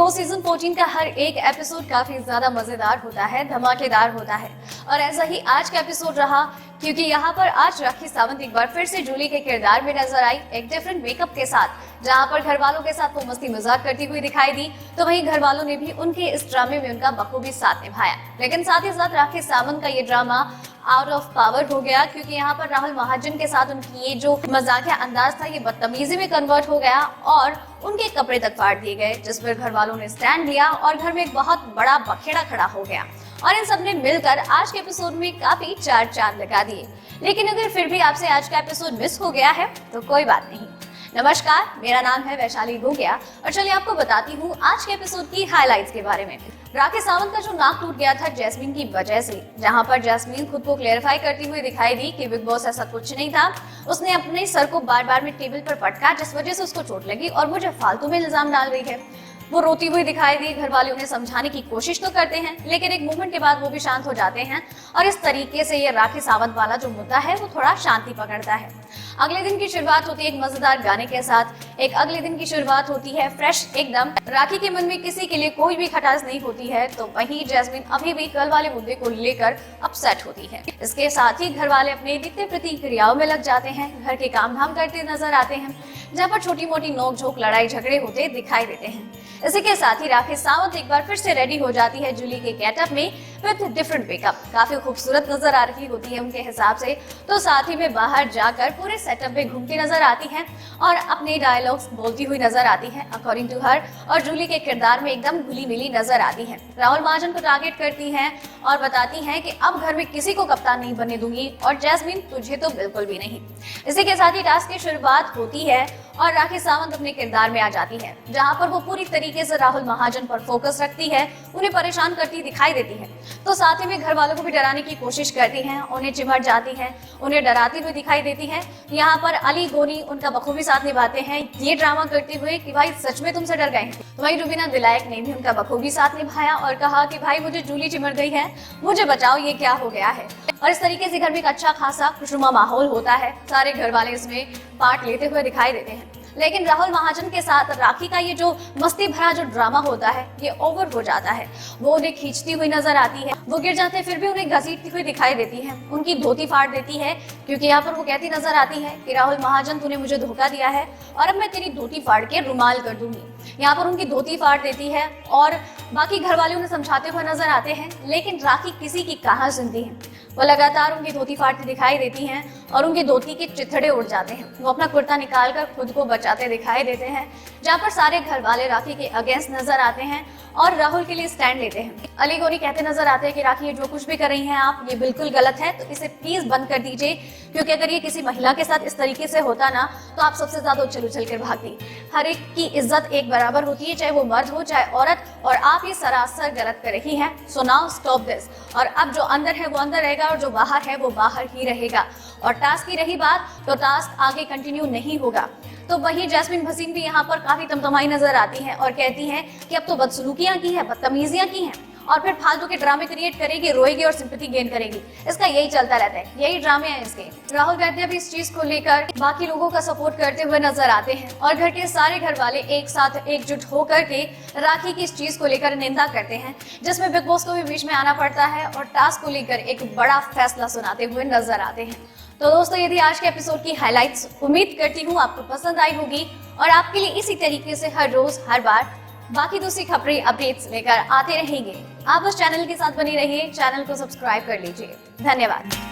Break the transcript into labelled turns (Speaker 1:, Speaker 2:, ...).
Speaker 1: Boss season 14 का हर एक episode काफी ज्यादा मजेदार होता है, धमाकेदार होता है और ऐसा ही आज का एपिसोड रहा, क्योंकि यहाँ पर आज राखी सावंत एक बार फिर से जूली के किरदार में नजर आई, एक डिफरेंट मेकअप के साथ। जहाँ पर घर वालों के साथ वो मस्ती मजाक करती हुई दिखाई दी, तो वहीं घर वालों ने भी उनके इस ड्रामे में उनका बखूबी साथ निभाया। लेकिन साथ ही साथ राखी सावंत का ये ड्रामा आउट ऑफ पावर हो गया, क्योंकि यहाँ पर राहुल महाजन के साथ उनकी ये जो मजाकिया अंदाज था ये बदतमीजी में कन्वर्ट हो गया और उनके कपड़े तक फाड़ दिए गए, जिस पर घर वालों ने स्टैंड लिया और घर में एक बहुत बड़ा बखेड़ा खड़ा हो गया और इन सब ने मिलकर आज के एपिसोड में काफी चार चांद लगा दिए। लेकिन अगर फिर भी आपसे आज का एपिसोड मिस हो गया है तो कोई बात नहीं। नमस्कार, मेरा नाम है वैशाली गोगिया और चलिए आपको बताती हूँ आज के एपिसोड की हाइलाइट्स के बारे में। राखी सावंत का जो नाक टूट गया था जैस्मीन की वजह से, जहां पर जैस्मीन खुद को क्लेरिफाई करती हुई दिखाई दी कि बिग बॉस ऐसा कुछ नहीं था, उसने अपने सर को बार बार में टेबल पर पटका जिस वजह से उसको चोट लगी और मुझे फालतू में इल्जाम डाल रही है। वो रोती हुई दिखाई दी। घर वाले उन्हें समझाने की कोशिश तो करते हैं, लेकिन एक मूवमेंट के बाद वो भी शांत हो जाते हैं और इस तरीके से ये राखी सावंत वाला जो मुद्दा है वो थोड़ा शांति पकड़ता है। अगले दिन की शुरुआत होती है एक मजेदार गाने के साथ। अगले दिन की शुरुआत होती है फ्रेश एकदम। राखी के मन में किसी के लिए कोई भी खटास नहीं होती है, तो वहीं जैस्मीन अभी भी कल वाले मुद्दे को लेकर अपसेट होती है। इसके साथ ही घर वाले अपने नित्य प्रतिक्रियाओं में लग जाते हैं, घर के काम धाम करते नजर आते हैं, जहाँ पर छोटी मोटी नोक झोंक लड़ाई झगड़े होते दिखाई देते हैं। इसी के साथ ही राखी सावंत एक बार फिर से रेडी हो जाती है जूली के गेटअप में विद डिफरेंट मेकअप। काफी खूबसूरत नजर आ रही होती है उनके हिसाब से, तो साथ ही में बाहर जाकर पूरे सेटअप में घूमती नजर आती है और अपने डायलॉग्स बोलती हुई नजर आती है अकॉर्डिंग टू हर, और जूली के किरदार में एकदम घुली मिली नजर आती है। राहुल महाजन को टारगेट करती है और बताती है कि अब घर में किसी को कप्तान नहीं बनने दूंगी और जैस्मीन तुझे तो बिल्कुल भी नहीं। इसी के साथ ही टास्क की शुरुआत होती है और राखी सावंत अपने किरदार में आ जाती है, जहां पर वो पूरी तरीके से राहुल महाजन पर फोकस रखती है, उन्हें परेशान करती दिखाई देती है, तो साथ ही में घर वालों को भी डराने की कोशिश करती है, उन्हें चिमट जाती है, उन्हें डराती हुई दिखाई देती है। यहाँ पर अली गोनी उनका बखूबी साथ निभाते हैं ये ड्रामा करते हुए कि भाई सच में तुमसे डर गए हैं। तो वही रुबीना दिलायक ने भी उनका बखूबी साथ निभाया और कहा कि भाई मुझे जूली चिमट गई है, मुझे बचाओ, ये क्या हो गया है। और इस तरीके से घर में एक अच्छा खासा खुशनुमा माहौल होता है, सारे घर वाले इसमें पार्ट लेते हुए दिखाई देते हैं। लेकिन राहुल महाजन के साथ राखी का ये जो मस्ती भरा जो ड्रामा होता है ये ओवर हो जाता है। वो उन्हें खींचती हुई नजर आती है, वो गिर जाते फिर भी उन्हें घसीटती हुई दिखाई देती है, उनकी धोती फाड़ देती है, क्योंकि यहाँ पर वो कहती नजर आती है कि राहुल महाजन तूने मुझे धोखा दिया है और अब मैं तेरी धोती फाड़ के रुमाल कर दूंगी। यहाँ पर उनकी धोती फाड़ देती है और बाकी घर वाले उन्हें समझाते हुए नजर आते हैं, लेकिन राखी किसी की कहाँ सुनती है। वो लगातार उनकी धोती फाड़ती दिखाई देती हैं और उनकी धोती के चिथड़े उड़ जाते हैं। वो अपना कुर्ता निकालकर खुद को बचाते दिखाई देते हैं, जहाँ पर सारे घर वाले राखी के अगेंस्ट नजर आते हैं और राहुल के लिए स्टैंड लेते हैं। अली गोनी कहते नजर आते हैं कि राखी ये जो कुछ भी कर रही हैं आप, ये बिल्कुल गलत है, तो इसे प्लीज बंद कर दीजिए, क्योंकि अगर ये किसी महिला के साथ इस तरीके से होता ना तो आप सबसे ज्यादा उछल उछल कर भागती। हर एक की इज्जत एक बराबर होती है, चाहे वो मर्द हो चाहे औरत, और आप ये सरासर गलत कर रही हैं। So now stop this. और अब जो अंदर है वो अंदर रहेगा और जो बाहर है वो बाहर ही रहेगा। और टास्क की रही बात, तो टास्क आगे कंटिन्यू नहीं होगा। तो वही जैस्मीन भसीन भी यहाँ पर काफी तमतमाई नजर आती हैं और कहती हैं कि अब तो बदसलूकियां की है, बदतमीजियां की हैं और फिर फालतू के ड्रामे क्रिएट करेगी, रोएगी और सिंपैथी गेन करेगी। इसका यही चलता रहता है, यही ड्रामे हैं इसके। राहुल वैद्य भी इस चीज को लेकर बाकी लोगों का सपोर्ट करते हुए नजर आते हैं और घर के सारे घर वाले एक साथ एकजुट होकर के राखी की इस चीज को लेकर निंदा करते हैं, जिसमें बिग बॉस को भी बीच में आना पड़ता है और टास्क को लेकर एक बड़ा फैसला सुनाते हुए नजर आते हैं। तो दोस्तों, यदि आज के एपिसोड की हाइलाइट्स उम्मीद करती हूँ आपको पसंद आई होगी और आपके लिए इसी तरीके से हर रोज हर बार बाकी दूसरी खबरें अपडेट्स लेकर आते रहेंगे। आप उस चैनल के साथ बने रहिए, चैनल को सब्सक्राइब कर लीजिए। धन्यवाद।